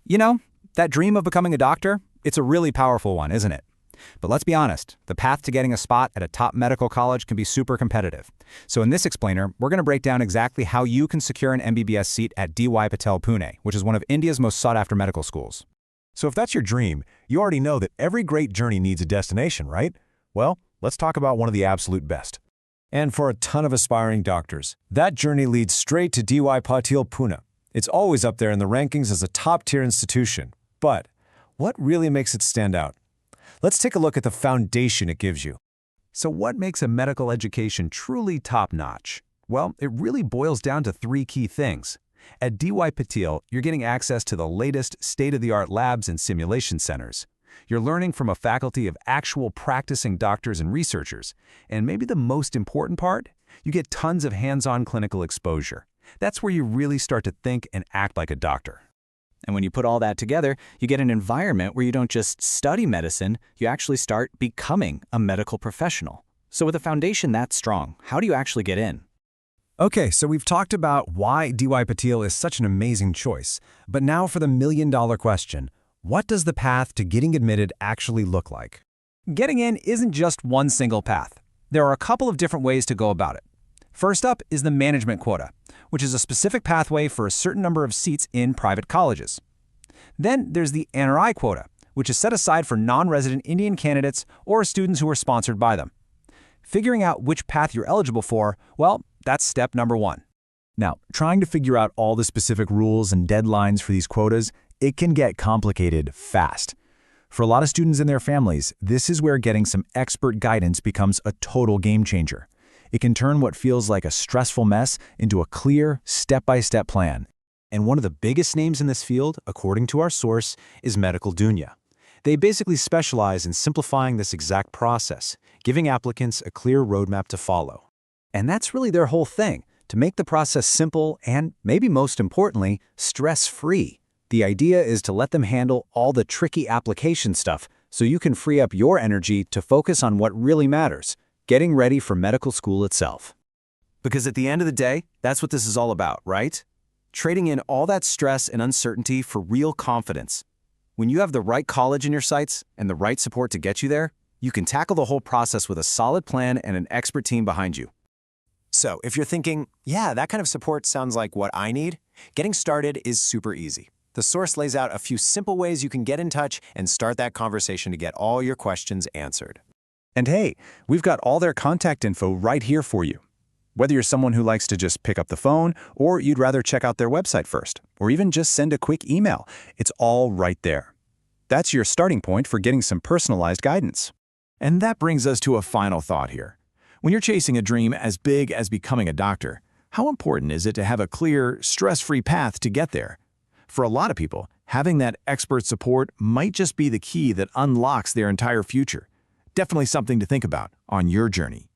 You know, that dream of becoming a doctor, it's a really powerful one, isn't it? But let's be honest, the path to getting a spot at a top medical college can be super competitive. So in this explainer, we're going to break down exactly how you can secure an MBBS seat at DY Patil Pune, which is one of India's most sought-after medical schools. So if that's your dream, you already know that every great journey needs a destination, right? Well, let's talk about one of the absolute best. And for a ton of aspiring doctors, that journey leads straight to DY Patil Pune. It's always up there in the rankings as a top-tier institution. But what really makes it stand out? Let's take a look at the foundation it gives you. So what makes a medical education truly top-notch? Well, it really boils down to three key things. At DY Patil, you're getting access to the latest state-of-the-art labs and simulation centers. You're learning from a faculty of actual practicing doctors and researchers. And maybe the most important part? You get tons of hands-on clinical exposure. That's where you really start to think and act like a doctor. And when you put all that together, you get an environment where you don't just study medicine, you actually start becoming a medical professional. So with a foundation that strong, how do you actually get in? Okay, so we've talked about why DY Patil is such an amazing choice. But now for the million-dollar question. What does the path to getting admitted actually look like? Getting in isn't just one single path. There are a couple of different ways to go about it. First up is the management quota, which is a specific pathway for a certain number of seats in private colleges. Then there's the NRI quota, which is set aside for non-resident Indian candidates or students who are sponsored by them. Figuring out which path you're eligible for, well, that's step number one. Now, trying to figure out all the specific rules and deadlines for these quotas, it can get complicated fast. For a lot of students and their families, this is where getting some expert guidance becomes a total game changer. It can turn what feels like a stressful mess into a clear, step-by-step plan. And one of the biggest names in this field, according to our source, is Medical Duniya. They basically specialize in simplifying this exact process, giving applicants a clear roadmap to follow. And that's really their whole thing, to make the process simple and, maybe most importantly, stress-free. The idea is to let them handle all the tricky application stuff so you can free up your energy to focus on what really matters, getting ready for medical school itself. Because at the end of the day, that's what this is all about, right? Trading in all that stress and uncertainty for real confidence. When you have the right college in your sights and the right support to get you there, you can tackle the whole process with a solid plan and an expert team behind you. So if you're thinking, yeah, that kind of support sounds like what I need, getting started is super easy. The source lays out a few simple ways you can get in touch and start that conversation to get all your questions answered. And hey, we've got all their contact info right here for you. Whether you're someone who likes to just pick up the phone, or you'd rather check out their website first, or even just send a quick email, it's all right there. That's your starting point for getting some personalized guidance. And that brings us to a final thought here. When you're chasing a dream as big as becoming a doctor, how important is it to have a clear, stress-free path to get there? For a lot of people, having that expert support might just be the key that unlocks their entire future. Definitely something to think about on your journey.